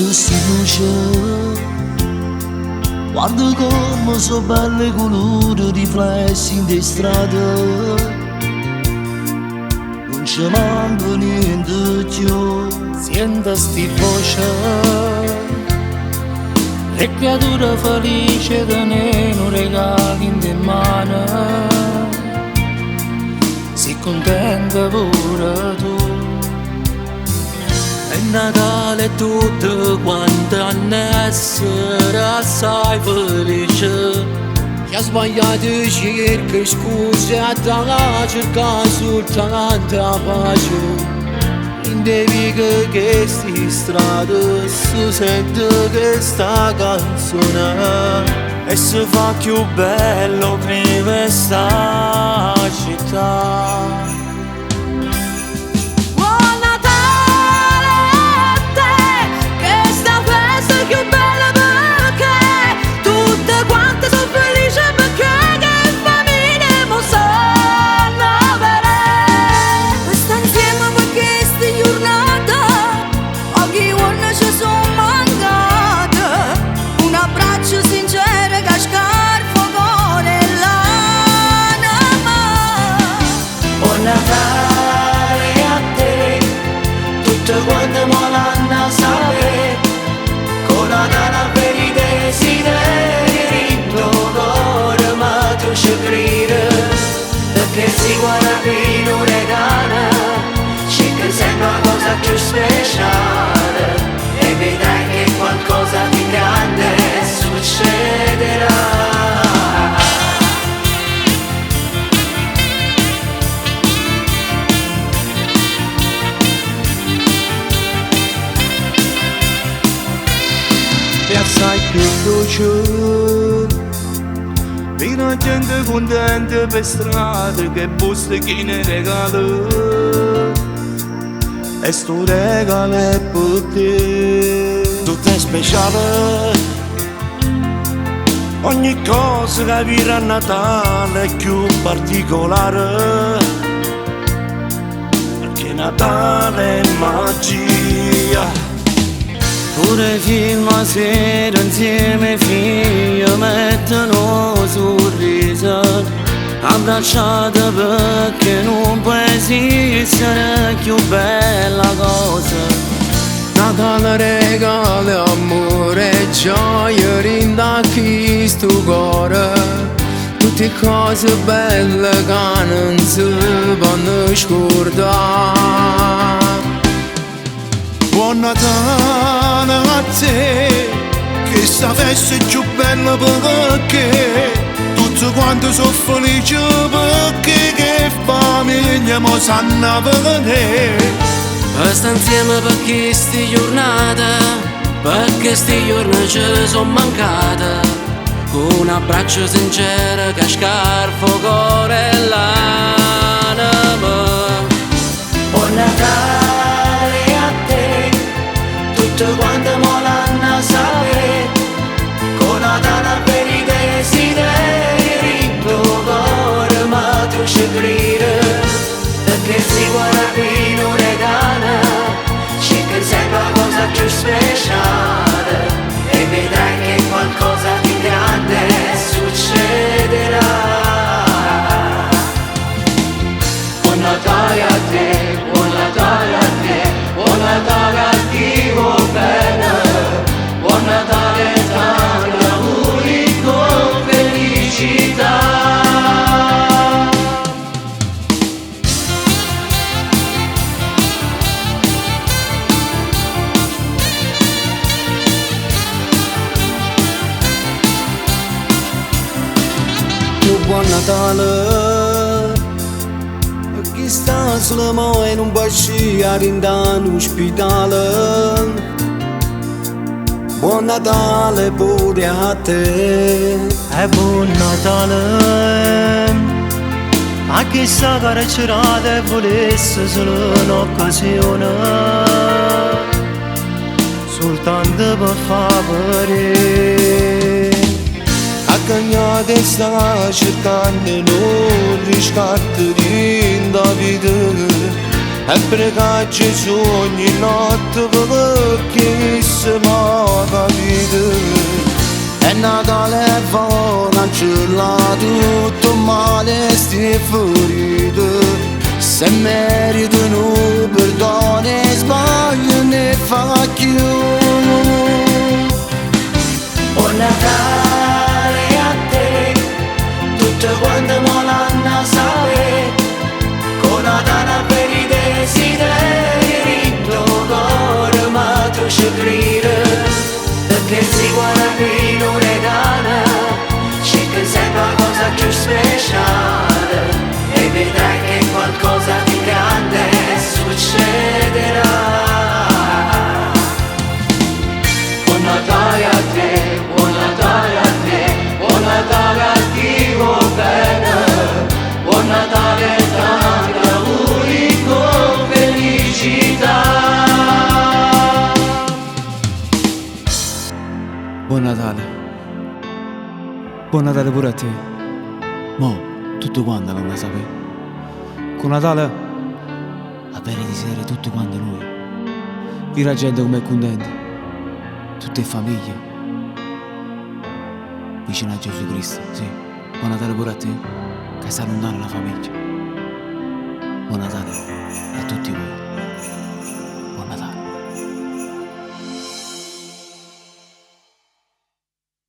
questa luce, guarda come sono belle i colori riflessi in le strade. Non ci manca niente più, sento sti voce, le creature felici tenendo regali in mano. Sei contenta pure tu. È Natale tutto quanto hanno essere assai felice. Chi ha sbagliato cerca scuse a cercare soltanto la pace. In devi che sti strade si sente questa canzone e si fa più bello prima sta città. Quando molanna sapere con la nana per i desideri in tuo cuore ma tu ci credi perché si guarda qui non regala c'è che sembra una cosa più speciale e vedrai che qualcosa di grande succederà. E assai più dolce, piena gente contenta per strada che busta chi ne regala e sto regalo è per te. Tutto è speciale, ogni cosa che viene a Natale è più particolare perché Natale è magia. Pure fino a sera insieme figli mettono sorriso abbracciate perché non può esistere più bella cosa. Natale regala amore e gioia rinda chi sto cuore tutte cose belle che non si possono scordare. Buon Natale a te, che sta festa è più bella perché tutti quanti sono felici perché che famiglia mo sanno venire. E sta insieme perché sti giornate, perché sti giorni ci sono mancate, con un abbraccio sincero che scarfo cuore e l'anima. Buon Natale a te, tutto quanto molanna sapere, con la data per i desideri in tuo cuore ma tu ci credi, perché si guarda qui non regala, c'è che sembra la cosa più speciale e vedrai che qualcosa di grande succederà. Buon Natale a te, buon Natale a te, buon Natale a chi vuol bene, buon Natale tanti auguri con felicità. Buon Natale a chi sta sulla mo e non può uscire in un ospedale. Buon Natale pure a te e buon Natale a chi sta carcerata e volesse solo un'occasione soltanto per favore. Cagna che sta cercando non riscatto di Davide e pregare Gesù ogni notte perché si muova vita. E Natale fa cancella tutto male sti ferite. Se meritano perdono e sbaglio ne fa più. Buon Natale a te, tutte quante mo l'hanno sapere. Con Natale per i desideri in tuo cuore ma tu ci credi. Perché si guarda qui non regala, cerca sempre cosa più speciale. E vedrai che qualcosa di grande succederà. Buon Natale a te, buon Natale a te, buon Natale a chi vuol bene. Buon Natale e tanti auguri con felicità. Buon Natale. Buon Natale pure a te. Mo, tutto quanto non la sapete. Con Natale a bere di sera tutti quanti noi. Vi la gente come è contenta. Tutte famiglie. Vicino a Gesù Cristo, sì. Buon Natale pure a te, che sta lontano la famiglia. Buon Natale a tutti voi.